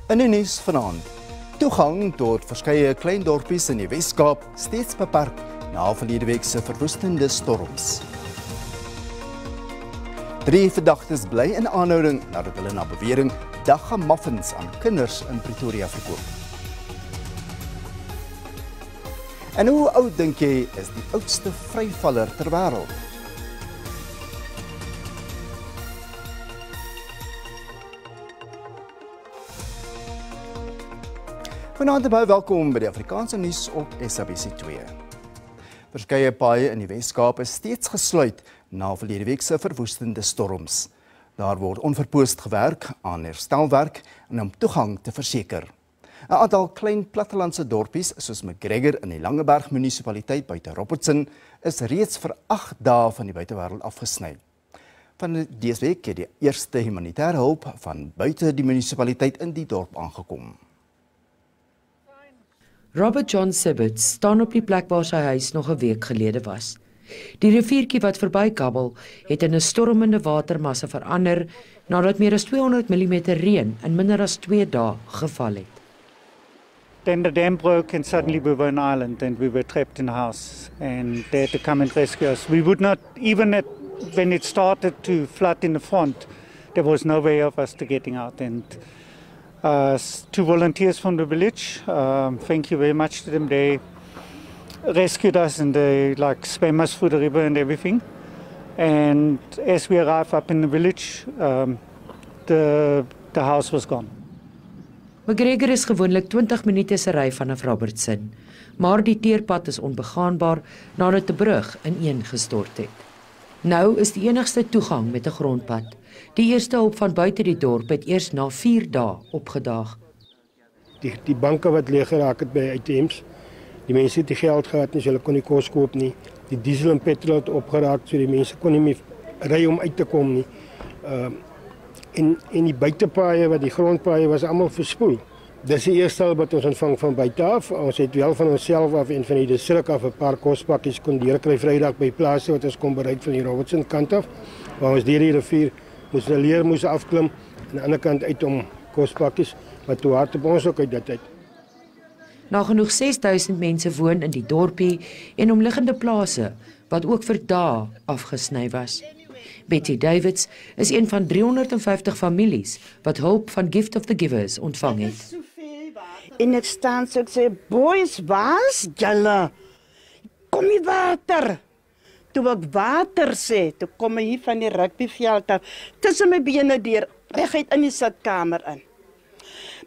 In die nuus vanaand. Toegang tot verskeie klein dorpies in die Weskaap steeds beperk na verlede week se verwoestende storms. 3 verdagtes bly in aanhouding nadat hulle na bewering dagga-muffins aan kinders in Pretoria verkoop. En hoe oud dink jy is die oudste vryvaller ter wêreld? Vanaand baie welkom by die Afrikaans Nuus op SABC 2. Verskeie paaie in die Weskaap is steeds gesluit na verlede week se verwoestende storms. Daar word onverpoost gewerk aan herstelwerk en om toegang te verseker. 'n Aantal klein plattelandse dorpies soos McGregor in die Langeberg munisipaliteit buite Robertson is reeds vir 8 dae van die buitewêreld afgesny. Van dese week het die eerste humanitêre hulp van buite die munisipaliteit in die dorp aangekom. Robert John Sibbett staan op die plek waar sy huis nog 'n week gelede was. Die riviertjie wat verbykabbel het in 'n stormende watermassa verander nadat meer as 200 mm reën in minder as 2 dae geval het. Then the dam broke and suddenly we were an island and we were trapped in a house and they had to come and rescue us. We would not, even when it started to flood in the front, there was no way of us to getting out. And 2 volunteers from the village, thank you very much to them. They rescued us and they swam us through the river and everything. And as we arrived up in the village, the house was gone. McGregor is gewoonlik 20 minute se ry vanaf Robertson, maar die teerpad is onbegaanbaar nadat die brug ineengestort het. Nou is die enigste toegang met 'n grondpad. Die eerste hulp van buite die dorp het eers na 4 dae opgedaag. Die banke wat leeg geraak het by items, die mense het nie geld gehad nie, so hulle kon nie kos koop nie. Die diesel en petrol het opgeraak, so die mense kon nie meer ry om uit te kom nie. En die buitepaaie, wat die grondpaaie was almal verspoel. Dis die eerste hulp wat ons ontvang van buite af. Ons het wel van onsself af en van die distrik af 'n paar kospakkies kon deurkry Vrydag by plase wat ons kon bereik van die Robertson kant af, waar ons deur die rivier moes 'n leer moes afklim aan die ander kant uit om kospakkies, wat toe hard op ons ook uit dit uit. Nagenoeg 6000 mense woon in die dorpie en omliggende plase wat ook vir dae afgesny was. Betty Davids is een van 350 families wat hulp van Gift of the Givers ontvang het. En ek staan so ek sê, boys, waar's julle? Kom hier water. Toe ek water sê, toe kom hy hier van die rugbyveld af, tussen my bene deur, reguit in die sitkamer in.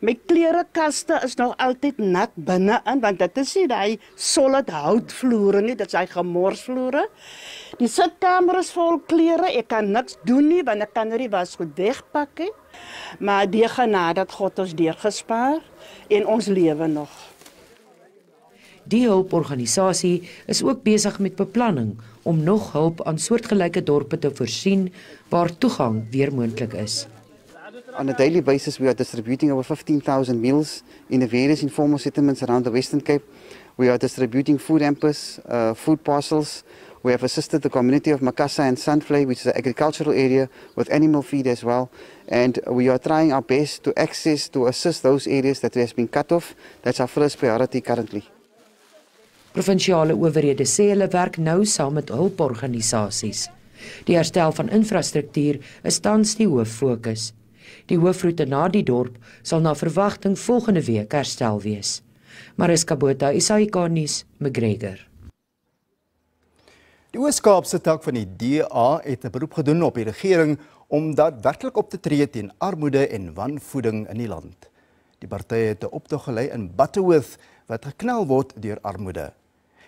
My klerekaste is nog altyd nat binne-in, want dit is nie die solid houtvloere nie, dit is die gemorsvloere. Die sitkamer is vol klere, ek kan niks doen nie, want ek kan nie was goed wegpak nie. Maar die genade het God ons deurgespaar en ons lewe nog. Die hulporganisasie is ook besig met beplanning om nog hulp aan soortgelyke dorpe te voorsien waar toegang weer moontlik is. On a daily basis, we are distributing over 15,000 meals in the various informal settlements around the Western Cape. We are distributing food hampers, food parcels. We have assisted the community of Makassar and Sunflay, which is an agricultural area, with animal feed as well. And we are trying our best to assist those areas that has been cut off. That's our first priority currently. Provinsiale owerhede sê hulle werk nou saam met hulporganisasies. Die herstel van infrastruktuur is tans die hooffokus. Die hoofroete na die dorp sal na verwagting volgende week herstel wees. Mariska Botha, SABC Nuus, McGregor. Die Weskaapse tak van die DA het 'n beroep gedoen op die regering om daadwerklik op te tree teen armoede en wanvoeding in die land. Die party het 'n optog gelei in Butterworth wat geknel word deur armoede.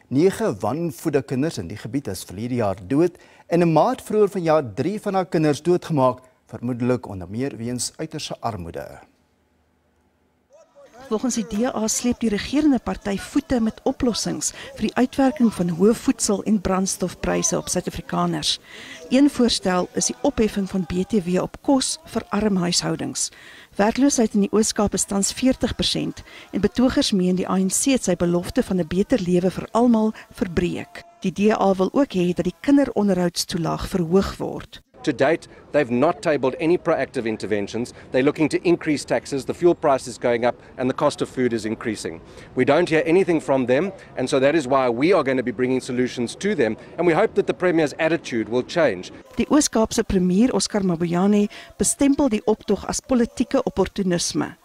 9 wanvoede kinders in die gebied is verlede jaar dood en 'n maand vroeër vanjaar 3 van haar kinders doodgemaak, vermoedelik onder meer weens uiterse armoede. Volgens die DA sleep die regerende party voete met oplossings vir die uitwerking van hoë voedsel- en brandstofpryse op Suid-Afrikaners. Een voorstel is die opheffing van BTW op kos vir arm huishoudings. Werkloosheid in die Oos-Kaap is tans 40% en betogers meen die ANC het sy belofte van 'n beter lewe vir almal verbreek. Die DA wil ook hê dat die kinderonderhoudstoelaag verhoog word. To date, they've not tabled any proactive interventions. They're looking to increase taxes, the fuel price is going up, and the cost of food is increasing. We don't hear anything from them, and so that is why we are going to be bringing solutions to them, and we hope that the Premier's attitude will change. Die Oos-Kaapse premier Oscar Mabuyane bestempel die optog as politieke opportunisme.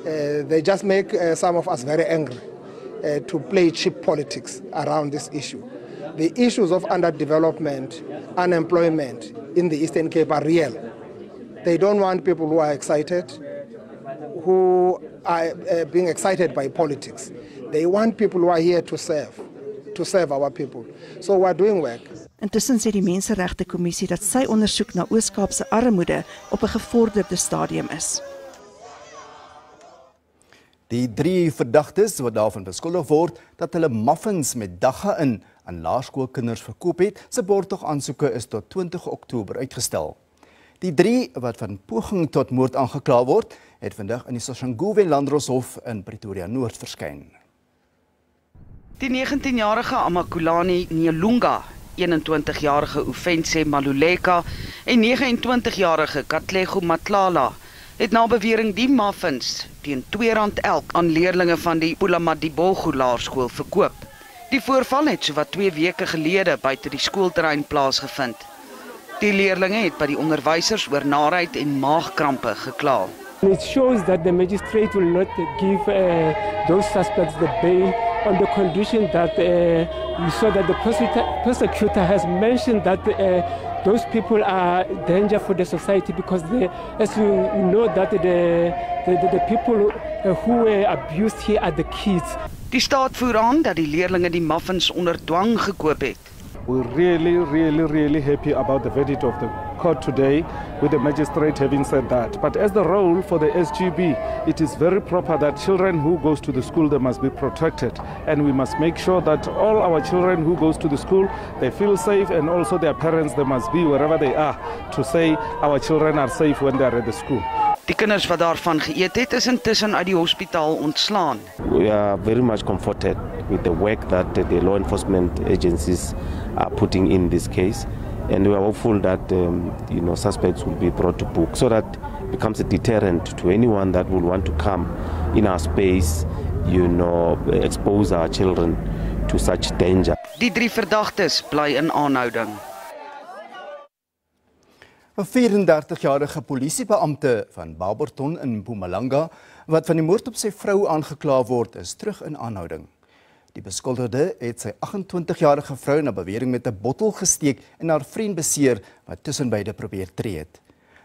They just make some of us very angry to play cheap politics around this issue. The issues of underdevelopment, unemployment in the Eastern Cape are real. They don't want people who are excited, who are being excited by politics. They want people who are here to serve our people. So we're doing work. Intussen sê die Menseregtekommissie dat sy ondersoek na Oos-Kaapse armoede op 'n gevorderde stadium is. Die 3 verdagtes wat daarvan beskuldig word dat hulle muffins met dagga in aan laerskoolkinders verkoop het, se borgtogaansoeke is tot 20 Oktober uitgestel. Die 3 wat van poging tot moord aangekla word, het vandag in die Soshanguve Landdroshof in Pretoria Noord verskyn. Die 19-jarige Amakulani Nyelunga, 21-jarige Ufense Maluleka en 29-jarige Katlego Matlala het na bewering die muffins teen R2 elk aan leerlinge van die Pulamadibogo laerskool verkoop. Die voorval het sowat 2 weke gelede buite die skoolterrein plaasgevind. Die leerlinge het by die onderwysers oor naarheid en maagkrampe gekla. It shows that the magistrate will not give those suspects the bail on the condition that we saw that the prosecutor has mentioned that those people are danger for the society because as you know that the people who were abused here are the kids. Die staat voer aan dat die leerlinge die muffins onder dwang gekoop het. We're really happy about the verdict of the court today, with the magistrate having said that. But as the role for the SGB, it is very proper that children who goes to the school, they must be protected. And we must make sure that all our children who goes to the school, they feel safe, and also their parents, they must be wherever they are to say our children are safe when they are at the school. Die kinders wat daarvan geëet het, is intussen uit die hospitaal ontslaan. We are very much comforted with the work that the law enforcement agencies are putting in this case, and we are hopeful that suspects will be brought to book so that it becomes a deterrent to anyone that will want to come in our space, expose our children to such danger. Die 3 verdagtes bly in aanhouding. 'n 34-jarige polisiebeampte van Barberton in Mpumalanga, wat van die moord op sy vrou aangekla word, is terug in aanhouding. Die beskuldigde het sy 28-jarige vrou na bewering met 'n bottel gesteek en haar vriend beseer, wat tussen beide probeer tree het.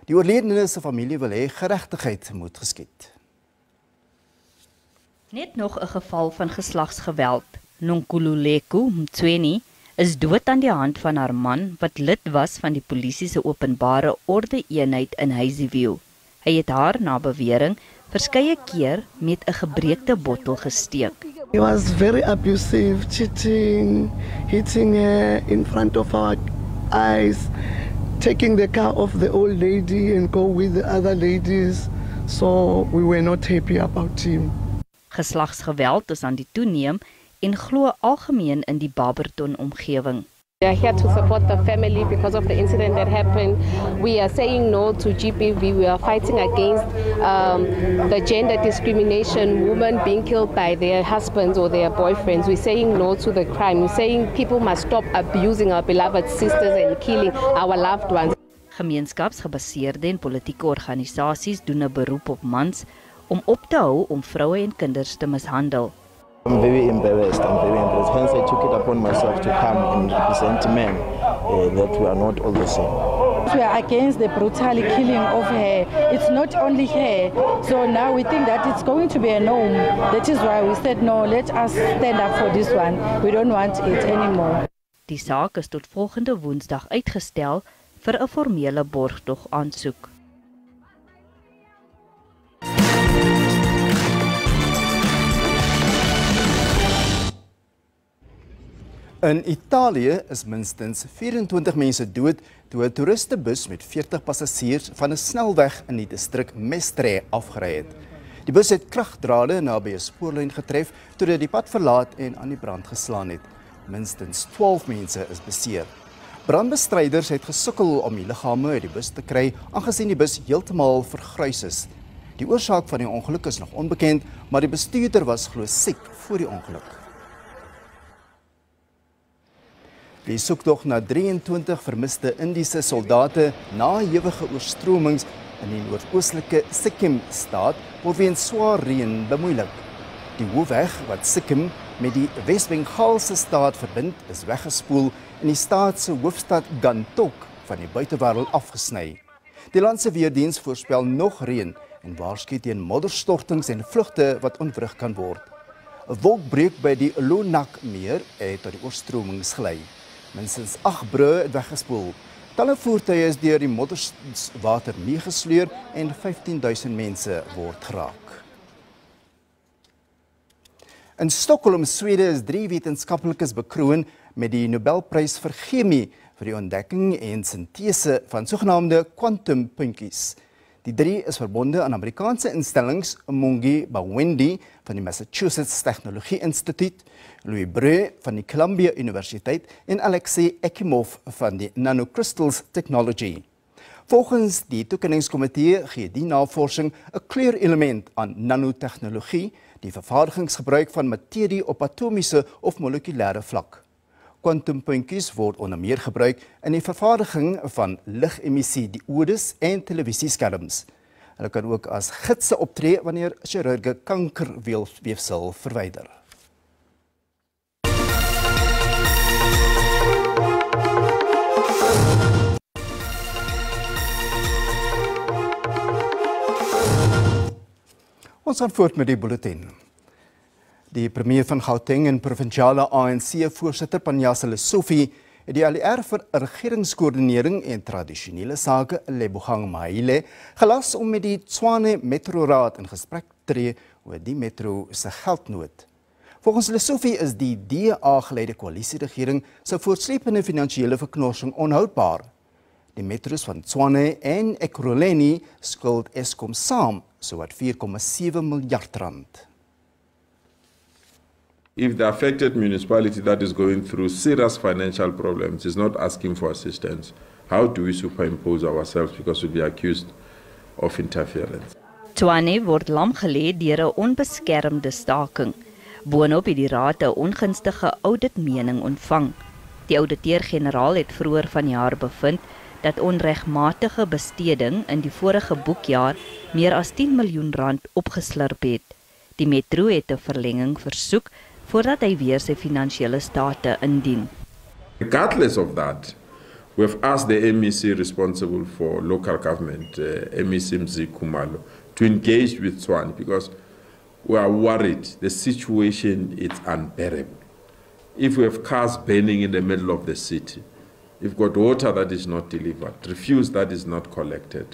Die oorledene se familie wil hê geregtigheid moet geskied. Net nog 'n geval van geslagsgeweld. Nonkululeko Mtsweni is dood aan die hand van haar man wat lid was van die polisie se openbare orde eenheid in Hazyview. Hy het haar na bewering verskeie keer met 'n gebreekte bottel gesteek. He was very abusive, cheating, hitting her in front of our eyes, taking the car of the old lady and go with the other ladies. So we were not happy about him. Geslagsgeweld is aan die toeneem en glo algemeen in die Barberton omgewing. We are here to support the family because of the incident that happened. We are saying no to GBV. We are fighting against the gender discrimination, women being killed by their husbands or their boyfriends. We're saying no to the crime. We're saying people must stop abusing our beloved sisters and killing our loved ones. Gemeenskapsgebaseerde en politieke organisasies doen 'n beroep op mans om op te hou om vroue en kinders te mishandel. I'm very embarrassed. Hence I took it upon myself to come and represent men that we are not all the same. We are against the brutal killing of her. It's not only her. So now we think that it's going to be a norm. That is why we said no, let us stand up for this one. We don't want it anymore. Die saak is tot volgende Woensdag uitgestel vir 'n formele borgtog aansoek. In Italië is minstens 24 mense dood toe 'n toeristebus met 40 passasiers van 'n snelweg in die distrik Mestre afgery het. Die bus het kragdrade naby 'n spoorlyn getref toe dit die pad verlaat en aan die brand geslaan het. Minstens 12 mense is beseer. Brandbestryders het gesukkel om die liggame uit die bus te kry, aangesien die bus heeltemal vergrys is. Die oorsaak van die ongeluk is nog onbekend, maar die bestuurder was glo siek voor die ongeluk. Die soektog na 23 vermiste Indiese soldate na hewige oorstromings in die noordoostelike Sikkim-staat word weens swaar reën bemoeilik. Die hoofweg wat Sikkim met die Wes-Bengaalse staat verbind is weggespoel en die staat se hoofstad Gangtok van die buitewêreld afgesny. Die land se weerdiens voorspel nog reën en waarsku teen modderstortings en vlugte wat ontwrig kan word. 'n Wolkbreuk by die Meer het tot die oorstromings gelei. Minstens 8 brûe het weggespoel. Talle voertuie is deur die modderwater meegesleur en 15.000 mense word geraak. In Stockholm, Swede is 3 wetenskaplikes bekroon met die Nobelprys vir chemie vir die ontdekking en sintese van sogenaamde kwantumpuntjies. Die 3 is verbonde aan Amerikaanse instellings Mongi Bawendi van die Massachusetts Technologie Instituut, Louis Breu van die Columbia Universiteit en Alexei Ekimov van die Nanocrystals Technology. Volgens die toekenningskomitee gee die navorsing 'n kleurelement aan nanotechnologie, die vervaardigingsgebruik van materie op atomiese of molekulêre vlak. Kwantumpuntjies word onder meer gebruik in die vervaardiging van ligemissie diodes en televisieskerms. Hulle kan ook as gidse optree wanneer chirurge kankerweefsel verwyder. Ons gaan voort met die bulletin. Die premier van Gauteng en provinsiale ANC-voorsitter Panjasa Lesofi het die ALR vir regeringskoördinering en tradisionele sake Lebogang Mahile gelas om met die Tshwane Metroraad in gesprek te tree oor die metro se geldnood. Volgens Lesofi is die DA-geleide koalisieregering se voortsleepende finansiële verknorsing onhoudbaar. Die metros van Tshwane en Ekurhuleni skuld Eskom saam sowat 4,7 miljard rand. If the affected municipality that is going through serious financial problems is not asking for assistance, how do we superimpose ourselves because we'll be accused of interference? Tshwane word lam gelê deur 'n onbeskermde staking. Boonop het die raad 'n ongunstige auditmening ontvang. Die ouditeur-generaal het vroeër vanjaar bevind dat onregmatige besteding in die vorige boekjaar meer as 10 miljoen rand opgeslurp het. Die metro het 'n verlenging versoek voordat hy weer sy finansiële state indien. Regardless of that, we've asked the MEC responsible for local government, MEC Mzi Khumalo, to engage with Tshwane because we are worried the situation is unbearable. If we have cars burning in the middle of the city, if we've got water that is not delivered, refuse that is not collected,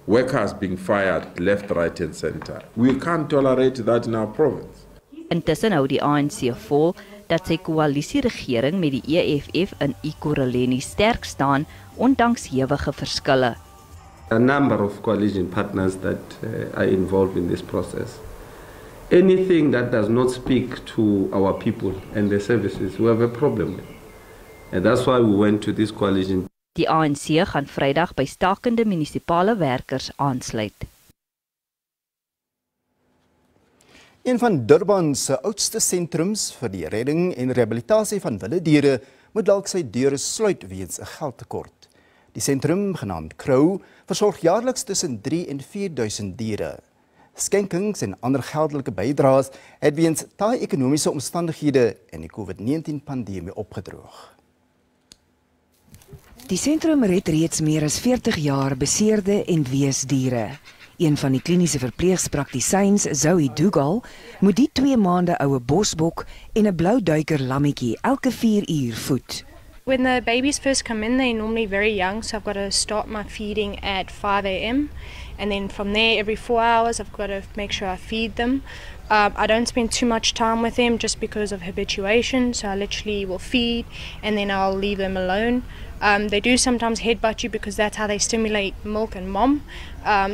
workers being fired left, right and center, we can't tolerate that in our province. Intussen hou die ANC vol dat sy koalisieregering met die EFF in Ekurhuleni sterk staan ondanks hewige verskille. A number of coalition partners that are involved in this process. Anything that does not speak to our people and the services, we have a problem with. And that's why we went to this coalition. Die ANC gaan Vrydag by stakende munisipale werkers aansluit. Een van Durban se oudste sentrums vir die redding en rehabilitasie van wilde diere moet dalk sy deure sluit weens 'n geldtekort. Die sentrum, genaamd Crow, versorg jaarliks tussen 3 en 4.000 diere. Skenkings en ander geldelike bydraes het weens taai ekonomiese omstandighede en die COVID-19-pandemie opgedroog. Die sentrum red reeds meer as 40 jaar beseerde en weesdiere. Een van die kliniese verpleegspraktisyns, Zoe Dougal, moet die 2 maande oue bosbok en 'n blou duiker lammetjie elke 4 uur voed. When the babies first come in, they're normally very young, so I've got to start my feeding at 5 a.m. And then from there, every 4 hours, I've got to make sure I feed them. I don't spend too much time with them just because of habituation, so I literally will feed and then I'll leave them alone. They do sometimes headbutt you because that's how they stimulate milk and mom.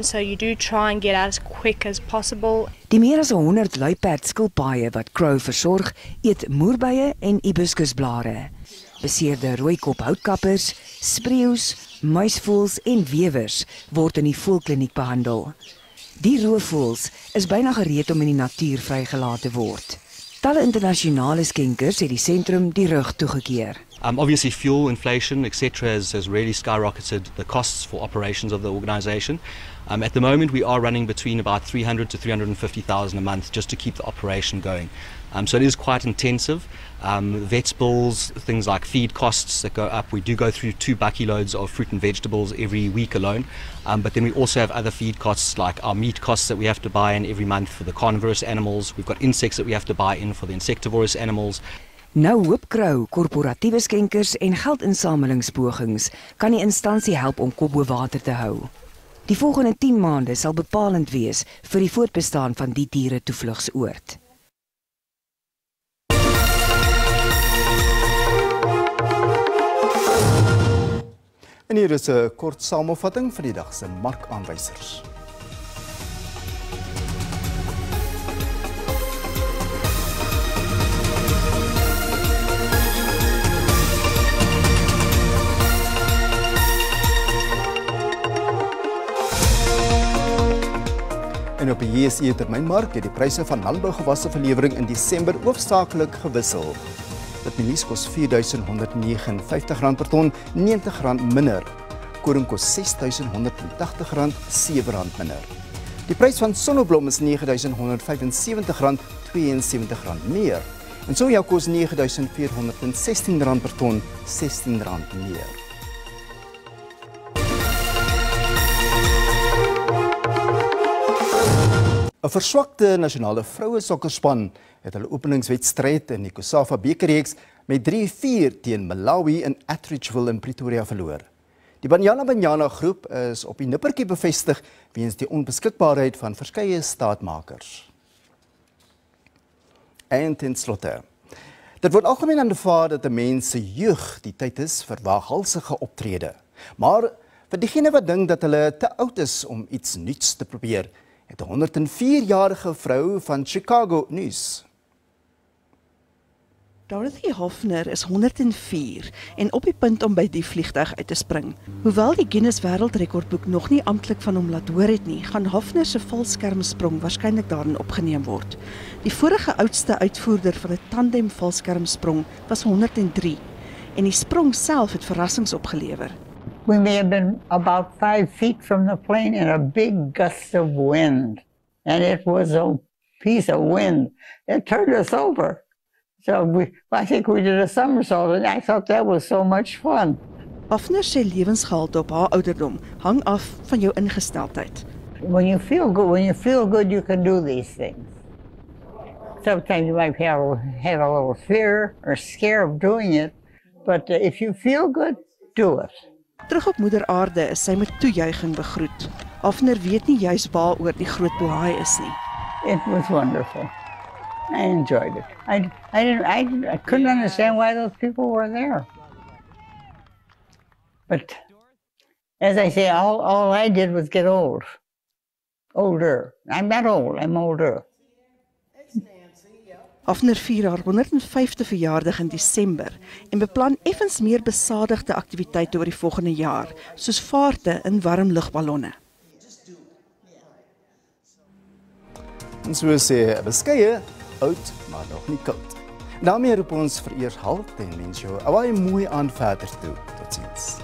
So you do try and get out as quick as possible. Die meer as 100 luiperd skilpaaie wat Crow versorg, eet moerbeye en hibiscusblare. Beseerde rooikop houtkappers, spreeus, muisvoëls en wewers word in die voëlkliniek behandel. Die roofvoëls is byna gereed om in die natuur vrygelaat te word. Talle internasionale skenkers het die sentrum die rug toegekeer. Obviously, fuel inflation, etc., has really skyrocketed the costs for operations of the organisation. At the moment, we are running between about 300 to 350,000 a month just to keep the operation going. So it is quite intensive. Vets bills, things like feed costs that go up. We do go through 2 bucky loads of fruit and vegetables every week alone. But then we also have other feed costs like our meat costs that we have to buy in every month for the carnivorous animals. We've got insects that we have to buy in for the insectivorous animals. Nou hoop Krou, korporatiewe skenkers en geldinsamelingspogings kan die instansie help om kop bo water te hou. Die volgende 10 maande sal bepalend wees vir die voortbestaan van die diere toevlugsoord. En hier is 'n kort samevatting van die dag se markaanwysers. En op die JSE termynmark het die pryse van landbougewasse verlewering in Desember hoofsaaklik gewissel. Dit mielies kos R4.159 per ton, R90 minder. Koring kos R6.180, R7 minder. Die prys van sonneblom is R9.175, R72 meer. En soja kos R9.416 per ton, R16 meer. Een verswakte nasionale vrouensokkerspan het hulle openingswedstryd in die COSAFA bekerreeks met 3-4 teen Malawi in Atteridgeville in Pretoria verloor. Die Banyana groep is op die nippertjie bevestig weens die onbeskikbaarheid van verskeie staatmakers. En ten slotte, dit word algemeen aanvaar dat 'n mens se jeug die tyd is vir waaghalsige optrede. Maar vir diegene wat dink dat hulle te oud is om iets nuuts te probeer, het 'n 104-jarige vrou van Chicago nuus. Dorothy Hofner is 104 en op die punt om by die vliegtuig uit te spring. Hoewel die Guinness Wêreldrekordboek nog nie amptelik van hom laat hoor het nie, gaan Hofner se valskermsprong waarskynlik daarin opgeneem word. Die vorige oudste uitvoerder van 'n tandem valskermsprong was 103 en die sprong self het verrassings opgelewer. We may have been about 5 feet from the plane in a big gust of wind. And it was a piece of wind. It turned us over. So I think we did a somersault and I thought that was so much fun. Hofner sê lewensgehalte op haar ouderdom hang af van jou ingesteldheid. When you feel good, you can do these things. Sometimes you might have a little fear or scare of doing it, but if you feel good, do it. Terug op moeder aarde is sy met toejuiging begroet. Hofner weet nie juis waaroor die groot bohaai is nie. It was wonderful. I enjoyed it. I couldn't understand why those people were there. But as I say, all I did was get older. I'm not old, I'm older. Hofner vier haar 105de verjaardag in Desember en beplan effens meer besadigde aktiwiteite oor die volgende jaar, soos vaarte in warm lugballonne. En so sê 'n beskeie, oud, maar nog nie koud. Daarmee roep ons vir eers halt en wens jou 'n baie mooi aand verder toe. Totsiens.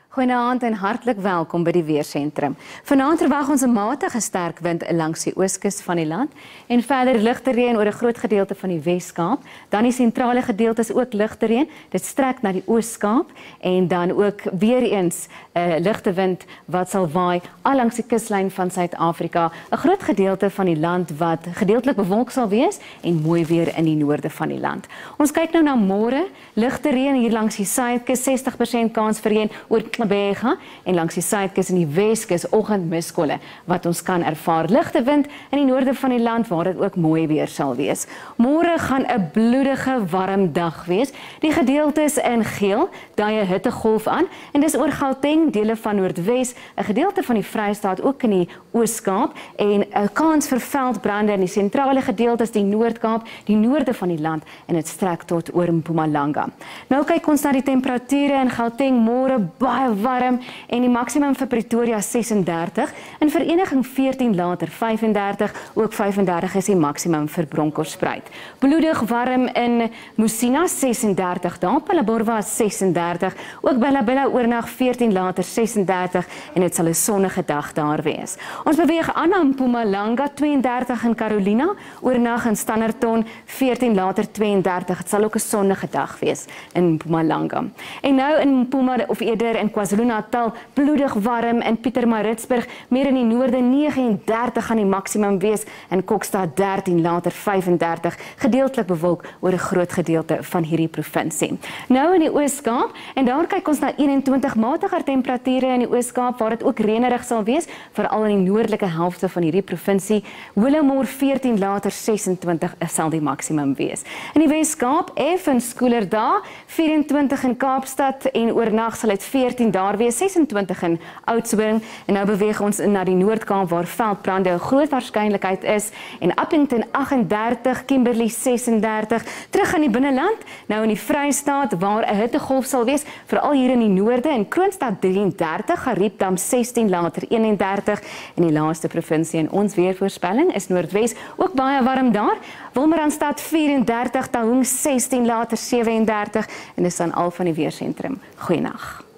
Goeienaand en hartlik welkom by die Weersentrum. Vanaand verwag ons 'n matige sterk wind langs die ooskus van die land en verder ligte reën oor 'n groot gedeelte van die Wes-Kaap. Dan die sentrale gedeeltes ook ligte reën. Dit strek na die Oos-Kaap en dan ook weer eens 'n ligte wind wat sal waai al langs die kuslyn van Suid-Afrika. 'n Groot gedeelte van die land wat gedeeltelik bewolk sal wees en mooi weer in die noorde van die land. Ons kyk nou na môre. Ligte reën hier langs die suidkus, 60% kans vir reën oor Tygerberg en langs die suidkus en die Weskus oggendmiskolle wat ons kan ervaar. Ligte wind in die noorde van die land waar dit ook mooi weer sal wees. Môre gaan 'n bloedige warm dag wees. Die gedeeltes in geel dui 'n hittegolf aan en dis oor Gauteng, dele van Noordwes, 'n gedeelte van die Vrystaat ook in die Oos-Kaap en 'n kans vir veldbrande in die sentrale gedeeltes, die Noord-Kaap, die noorde van die land en dit strek tot oor Mpumalanga. Nou kyk ons na die temperature in Gauteng, môre baie warm en die maksimum vir Pretoria 36, in Vereniging 14, later 35, ook 35 is die maksimum vir Bronkhorstspruit. Bloedig warm in Musina 36, daar Phalaborwa 36, ook Bella oornag 14, later 36 en dit sal 'n sonnige dag daar wees. Ons beweeg aan na Mpumalanga 32 in Carolina, oornag in Standerton 14, later 32. Dit sal ook 'n sonnige dag wees in Mpumalanga. En nou in Mpuma of eerder in KwaZulu-Natal bloedig warm in Pietermaritzburg, meer in die noorde 39 gaan die maksimum wees en Kokstad 13, later 35, gedeeltelik bewolk oor 'n groot gedeelte van hierdie provinsie. Nou in die Oos-Kaap en daar kyk ons na 21 matiger temperature in die Oos-Kaap waar dit ook reënerig sal wees, veral in die noordelike helfte van hierdie provinsie. Willowmore 14, later 26 sal die maksimum wees. In die Wes-Kaap effens koeler daar, 24 in Kaapstad en oornag sal dit 14 daar wees, 26 in Oudtshoorn en nou beweeg ons na die Noord-Kaap waar veldbrande 'n groot waarskynlikheid is en Appington 38, Kimberley 36, terug in die binneland, nou in die Vrystaat waar 'n hittegolf sal wees, veral hier in die noorde en Kroonstad 33, Gariepdam 16, later 31 en die laaste provinsie in ons weervoorspelling is Noordwes, ook baie warm daar. Wolmaranstad 34, Taung 16, later 37 en dis dan al van die weersentrum. Goeienaand.